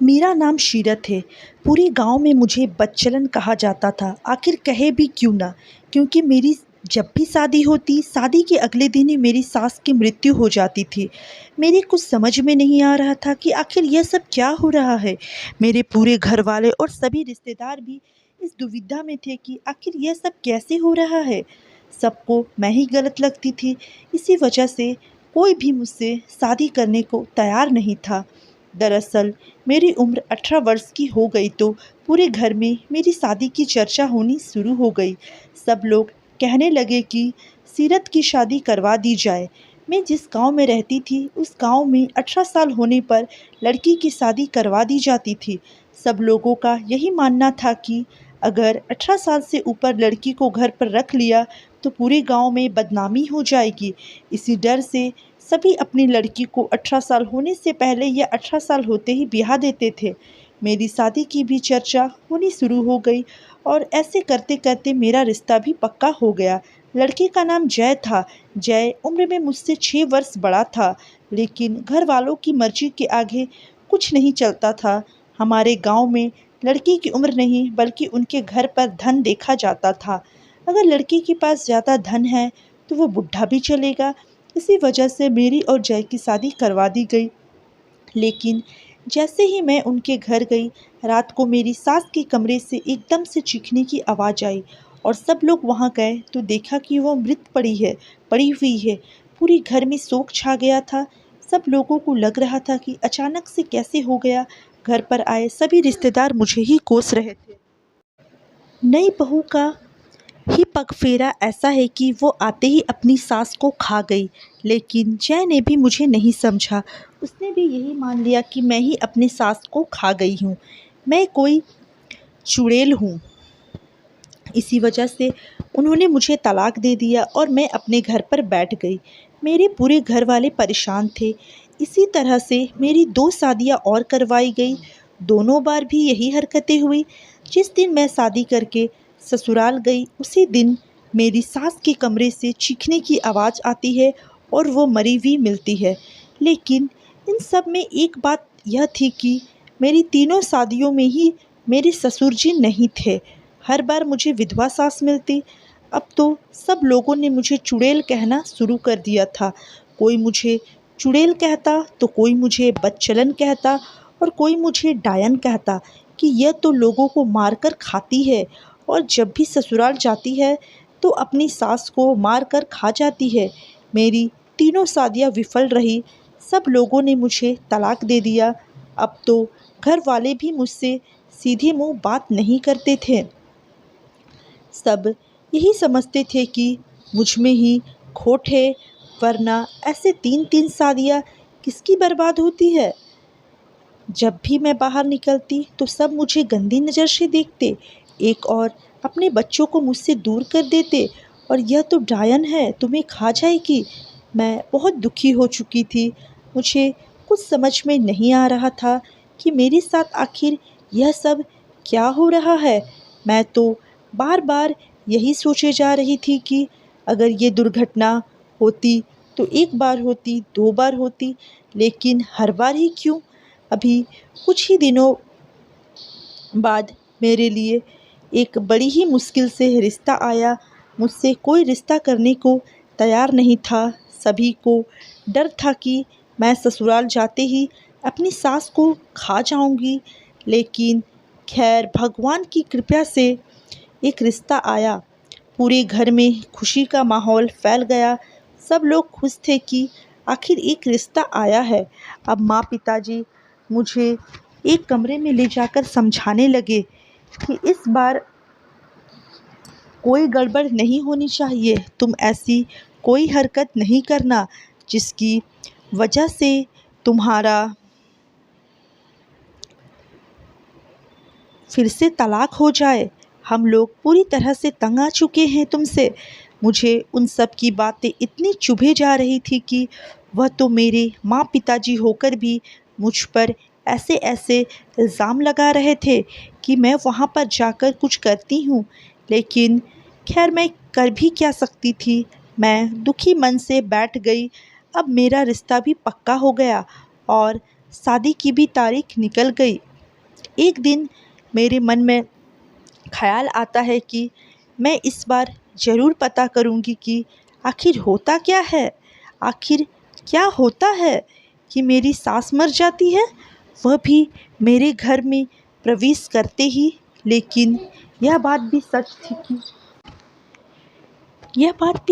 मेरा नाम शीरत है। पूरे गांव में मुझे बदचलन कहा जाता था। आखिर कहे भी क्यों ना, क्योंकि मेरी जब भी शादी होती, शादी के अगले दिन ही मेरी सास की मृत्यु हो जाती थी। मेरे कुछ समझ में नहीं आ रहा था कि आखिर यह सब क्या हो रहा है। मेरे पूरे घर वाले और सभी रिश्तेदार भी इस दुविधा में थे कि आखिर यह सब कैसे हो रहा है। सबको मैं ही गलत लगती थी। इसी वजह से कोई भी मुझसे शादी करने को तैयार नहीं था। दरअसल मेरी उम्र 18 वर्ष की हो गई तो पूरे घर में मेरी शादी की चर्चा होनी शुरू हो गई। सब लोग कहने लगे कि सीरत की शादी करवा दी जाए। मैं जिस गांव में रहती थी उस गांव में 18 साल होने पर लड़की की शादी करवा दी जाती थी। सब लोगों का यही मानना था कि अगर 18 साल से ऊपर लड़की को घर पर रख लिया तो पूरे गांव में बदनामी हो जाएगी। इसी डर से सभी अपनी लड़की को 18 साल होने से पहले या 18 साल होते ही ब्याह देते थे। मेरी शादी की भी चर्चा होनी शुरू हो गई और ऐसे करते करते मेरा रिश्ता भी पक्का हो गया। लड़के का नाम जय था। जय उम्र में मुझसे 6 वर्ष बड़ा था, लेकिन घर वालों की मर्जी के आगे कुछ नहीं चलता था। हमारे गांव में लड़की की उम्र नहीं बल्कि उनके घर पर धन देखा जाता था। अगर लड़की के पास ज़्यादा धन है तो वो बुढ़ा भी चलेगा। इसी वजह से मेरी और जय की शादी करवा दी गई। लेकिन जैसे ही मैं उनके घर गई, रात को मेरी सास के कमरे से एकदम से चीखने की आवाज़ आई और सब लोग वहां गए तो देखा कि वो मृत पड़ी हुई है। पूरे घर में शोक छा गया था। सब लोगों को लग रहा था कि अचानक से कैसे हो गया। घर पर आए सभी रिश्तेदार मुझे ही कोस रहे थे। नई बहू का ही पगफेरा ऐसा है कि वो आते ही अपनी सास को खा गई। लेकिन जय ने भी मुझे नहीं समझा। उसने भी यही मान लिया कि मैं ही अपनी सास को खा गई हूँ। मैं कोई चुड़ैल हूँ। इसी वजह से उन्होंने मुझे तलाक दे दिया और मैं अपने घर पर बैठ गई। मेरे पूरे घर वाले परेशान थे। इसी तरह से मेरी 2 शादियाँ और करवाई गई। दोनों बार भी यही हरकतें हुई। जिस दिन मैं शादी करके ससुराल गई उसी दिन मेरी सास के कमरे से चीखने की आवाज़ आती है और वो मरी हुई मिलती है। लेकिन इन सब में एक बात यह थी कि मेरी तीनों शादियों में ही मेरे ससुर जी नहीं थे। हर बार मुझे विधवा सास मिलती। अब तो सब लोगों ने मुझे चुड़ैल कहना शुरू कर दिया था। कोई मुझे चुड़ैल कहता तो कोई मुझे बदचलन कहता और कोई मुझे डायन कहता कि यह तो लोगों को मारकर खाती है और जब भी ससुराल जाती है तो अपनी सास को मारकर खा जाती है। मेरी तीनों शादियाँ विफल रही। सब लोगों ने मुझे तलाक दे दिया। अब तो घर वाले भी मुझसे सीधे मुंह बात नहीं करते थे। सब यही समझते थे कि मुझ में ही खोट है, वरना ऐसे 3-3 शादियाँ किसकी बर्बाद होती है। जब भी मैं बाहर निकलती तो सब मुझे गंदी नज़र से देखते। एक और अपने बच्चों को मुझसे दूर कर देते और यह तो डायन है, तुम्हें खा जाएगी। मैं बहुत दुखी हो चुकी थी। मुझे कुछ समझ में नहीं आ रहा था कि मेरे साथ आखिर यह सब क्या हो रहा है। मैं तो बार बार यही सोचे जा रही थी कि अगर ये दुर्घटना होती तो एक बार होती, 2 बार होती, लेकिन हर बार ही क्यों। अभी कुछ ही दिनों बाद मेरे लिए एक बड़ी ही मुश्किल से रिश्ता आया। मुझसे कोई रिश्ता करने को तैयार नहीं था। सभी को डर था कि मैं ससुराल जाते ही अपनी सास को खा जाऊंगी। लेकिन खैर भगवान की कृपा से एक रिश्ता आया। पूरे घर में खुशी का माहौल फैल गया। सब लोग खुश थे कि आखिर एक रिश्ता आया है। अब माँ पिताजी मुझे एक कमरे में ले जाकर समझाने लगे कि इस बार कोई गड़बड़ नहीं होनी चाहिए। तुम ऐसी कोई हरकत नहीं करना जिसकी वजह से तुम्हारा फिर से तलाक हो जाए। हम लोग पूरी तरह से तंग आ चुके हैं तुमसे। मुझे उन सब की बातें इतनी चुभे जा रही थी कि वह तो मेरे माँ पिताजी होकर भी मुझ पर ऐसे ऐसे इल्ज़ाम लगा रहे थे कि मैं वहाँ पर जाकर कुछ करती हूँ। लेकिन खैर मैं कर भी क्या सकती थी। मैं दुखी मन से बैठ गई। अब मेरा रिश्ता भी पक्का हो गया और शादी की भी तारीख निकल गई। एक दिन मेरे मन में ख़्याल आता है कि मैं इस बार ज़रूर पता करूँगी कि आखिर होता क्या है। आखिर क्या होता है कि मेरी सास मर जाती है, वह भी मेरे घर में प्रवेश करते ही। लेकिन यह बात भी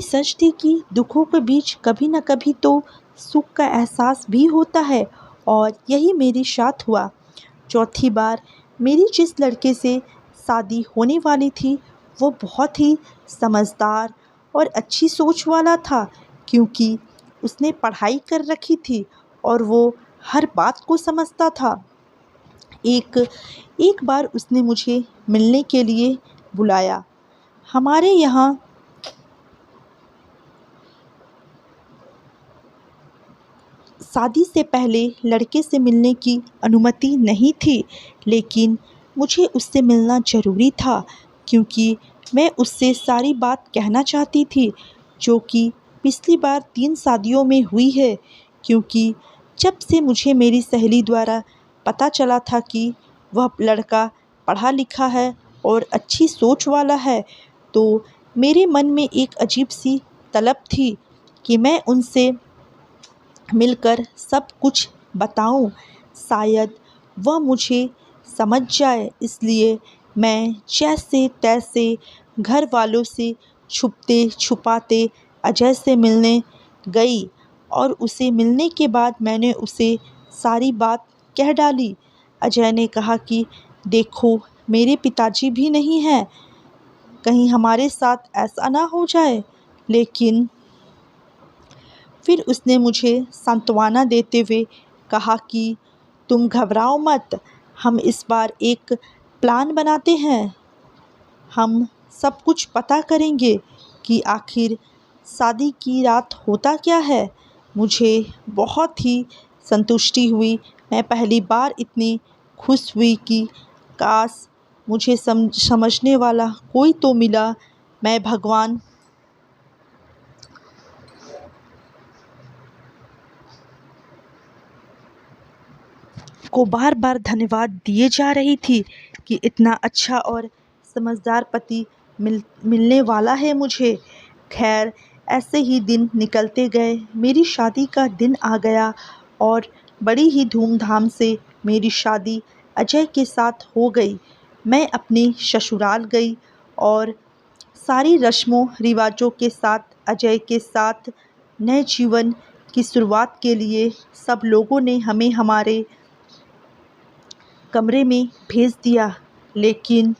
सच थी कि दुखों के बीच कभी न कभी तो सुख का एहसास भी होता है, और यही मेरे साथ हुआ। चौथी बार मेरी जिस लड़के से शादी होने वाली थी, वो बहुत ही समझदार और अच्छी सोच वाला था, क्योंकि उसने पढ़ाई कर रखी थी और वो हर बात को समझता था। एक एक बार उसने मुझे मिलने के लिए बुलाया। हमारे यहाँ शादी से पहले लड़के से मिलने की अनुमति नहीं थी, लेकिन मुझे उससे मिलना ज़रूरी था, क्योंकि मैं उससे सारी बात कहना चाहती थी, जो कि पिछली बार 3 शादियों में हुई है। क्योंकि जब से मुझे मेरी सहेली द्वारा पता चला था कि वह लड़का पढ़ा लिखा है और अच्छी सोच वाला है, तो मेरे मन में एक अजीब सी तलब थी कि मैं उनसे मिलकर सब कुछ बताऊं। शायद वह मुझे समझ जाए, इसलिए मैं जैसे तैसे घर वालों से छुपते छुपाते अजय से मिलने गई, और उसे मिलने के बाद मैंने उसे सारी बात कह डाली। अजय ने कहा कि देखो, मेरे पिताजी भी नहीं हैं, कहीं हमारे साथ ऐसा ना हो जाए। लेकिन फिर उसने मुझे सांत्वना देते हुए कहा कि तुम घबराओ मत, हम इस बार एक प्लान बनाते हैं। हम सब कुछ पता करेंगे कि आखिर शादी की रात होता क्या है। मुझे बहुत ही संतुष्टि हुई। मैं पहली बार इतनी खुश हुई कि काश मुझे समझने वाला कोई तो मिला। मैं भगवान को बार बार धन्यवाद दिए जा रही थी कि इतना अच्छा और समझदार पति मिलने वाला है मुझे। खैर, ऐसे ही दिन निकलते गए। मेरी शादी का दिन आ गया और बड़ी ही धूमधाम से मेरी शादी अजय के साथ हो गई। मैं अपने ससुराल गई और सारी रस्मों रिवाजों के साथ अजय के साथ नए जीवन की शुरुआत के लिए सब लोगों ने हमें हमारे कमरे में भेज दिया। लेकिन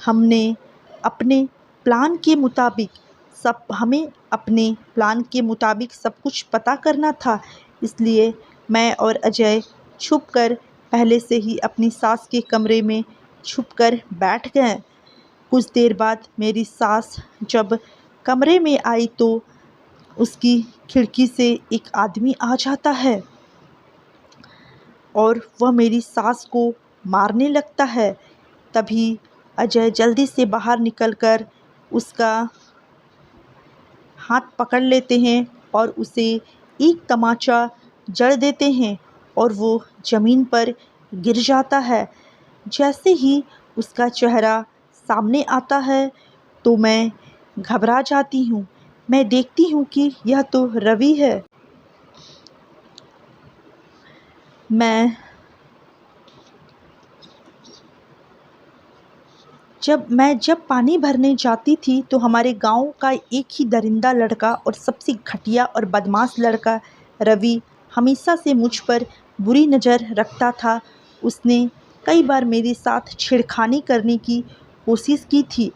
हमने अपने प्लान के मुताबिक हमें अपने प्लान के मुताबिक सब कुछ पता करना था, इसलिए मैं और अजय छुपकर पहले से ही अपनी सास के कमरे में छुपकर बैठ गए। कुछ देर बाद मेरी सास जब कमरे में आई तो उसकी खिड़की से एक आदमी आ जाता है और वह मेरी सास को मारने लगता है। तभी अजय जल्दी से बाहर निकलकर उसका हाथ पकड़ लेते हैं और उसे एक तमाचा जड़ देते हैं और वो ज़मीन पर गिर जाता है। जैसे ही उसका चेहरा सामने आता है तो मैं घबरा जाती हूँ। मैं देखती हूँ कि यह तो रवि है। मैं जब पानी भरने जाती थी तो हमारे गांव का एक ही दरिंदा लड़का और सबसे घटिया और बदमाश लड़का रवि हमेशा से मुझ पर बुरी नज़र रखता था। उसने कई बार मेरे साथ छेड़खानी करने की कोशिश की थी,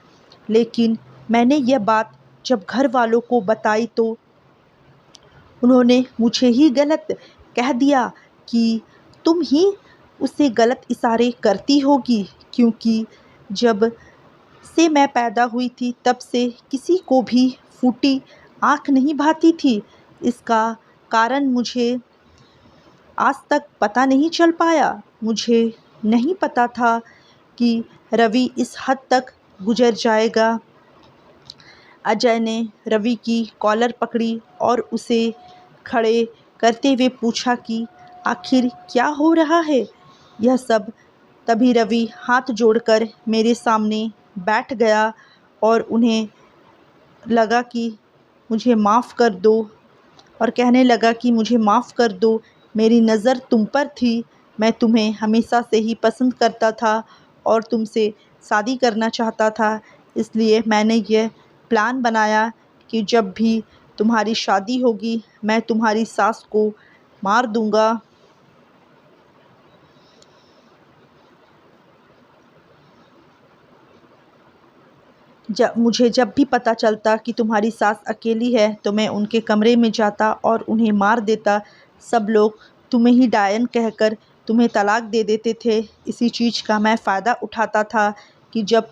लेकिन मैंने यह बात जब घर वालों को बताई तो उन्होंने मुझे ही गलत कह दिया कि तुम ही उसे गलत इशारे करती होगी, क्योंकि जब से मैं पैदा हुई थी तब से किसी को भी फूटी आँख नहीं भाती थी। इसका कारण मुझे आज तक पता नहीं चल पाया। मुझे नहीं पता था कि रवि इस हद तक गुजर जाएगा। अजय ने रवि की कॉलर पकड़ी और उसे खड़े करते हुए पूछा कि आखिर क्या हो रहा है। यह सब तभी रवि हाथ जोड़कर मेरे सामने बैठ गया और उन्हें लगा कि मुझे माफ़ कर दो और कहने लगा कि मुझे माफ़ कर दो, मेरी नज़र तुम पर थी, मैं तुम्हें हमेशा से ही पसंद करता था और तुमसे शादी करना चाहता था। इसलिए मैंने यह प्लान बनाया कि जब भी तुम्हारी शादी होगी मैं तुम्हारी सास को मार दूँगा। मुझे जब भी पता चलता कि तुम्हारी सास अकेली है तो मैं उनके कमरे में जाता और उन्हें मार देता। सब लोग तुम्हें ही डायन कहकर तुम्हें तलाक दे देते थे। इसी चीज़ का मैं फ़ायदा उठाता था कि जब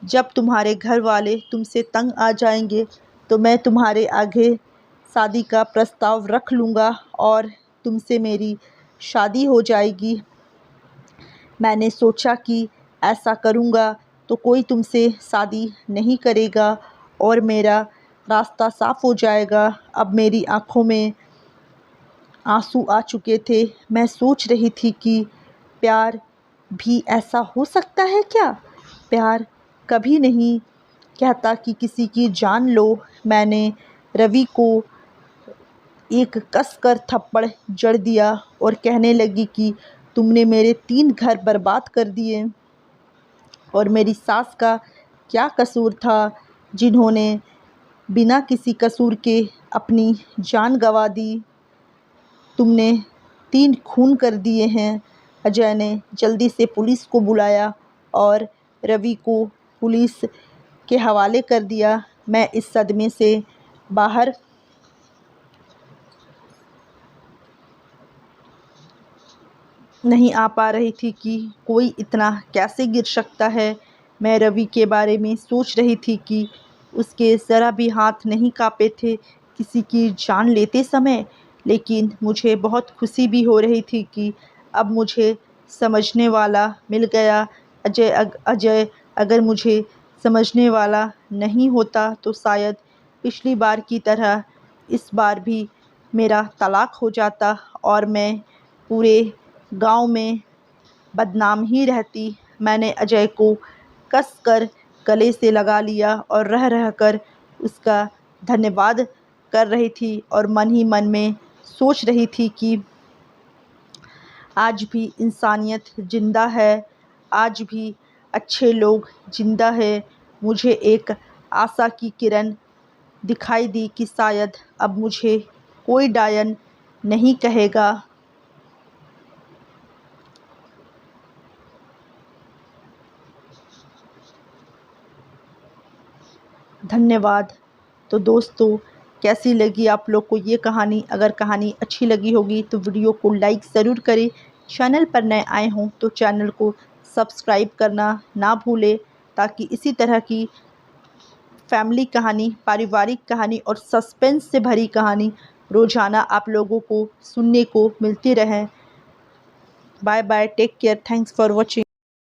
जब तुम्हारे घर वाले तुमसे तंग आ जाएंगे तो मैं तुम्हारे आगे शादी का प्रस्ताव रख लूँगा और तुमसे मेरी शादी हो जाएगी। मैंने सोचा कि ऐसा करूँगा तो कोई तुमसे शादी नहीं करेगा और मेरा रास्ता साफ़ हो जाएगा। अब मेरी आँखों में आंसू आ चुके थे। मैं सोच रही थी कि प्यार भी ऐसा हो सकता है क्या? प्यार कभी नहीं कहता कि किसी की जान लो। मैंने रवि को एक कसकर थप्पड़ जड़ दिया और कहने लगी कि तुमने मेरे 3 घर बर्बाद कर दिए और मेरी सास का क्या कसूर था जिन्होंने बिना किसी कसूर के अपनी जान गंवा दी। तुमने 3 खून कर दिए हैं। अजय ने जल्दी से पुलिस को बुलाया और रवि को पुलिस के हवाले कर दिया। मैं इस सदमे से बाहर नहीं आ पा रही थी कि कोई इतना कैसे गिर सकता है। मैं रवि के बारे में सोच रही थी कि उसके ज़रा भी हाथ नहीं काँपे थे किसी की जान लेते समय। लेकिन मुझे बहुत खुशी भी हो रही थी कि अब मुझे समझने वाला मिल गया। अजय अगर मुझे समझने वाला नहीं होता तो शायद पिछली बार की तरह इस बार भी मेरा तलाक हो जाता और मैं पूरे गांव में बदनाम ही रहती। मैंने अजय को कसकर गले से लगा लिया और रह रहकर उसका धन्यवाद कर रही थी और मन ही मन में सोच रही थी कि आज भी इंसानियत ज़िंदा है, आज भी अच्छे लोग ज़िंदा है। मुझे एक आशा की किरण दिखाई दी कि शायद अब मुझे कोई डायन नहीं कहेगा। धन्यवाद। तो दोस्तों, कैसी लगी आप लोग को ये कहानी? अगर कहानी अच्छी लगी होगी तो वीडियो को लाइक ज़रूर करें। चैनल पर नए आए हों तो चैनल को सब्सक्राइब करना ना भूलें ताकि इसी तरह की फैमिली कहानी, पारिवारिक कहानी और सस्पेंस से भरी कहानी रोज़ाना आप लोगों को सुनने को मिलती रहे। Bye bye, take care, thanks for watching.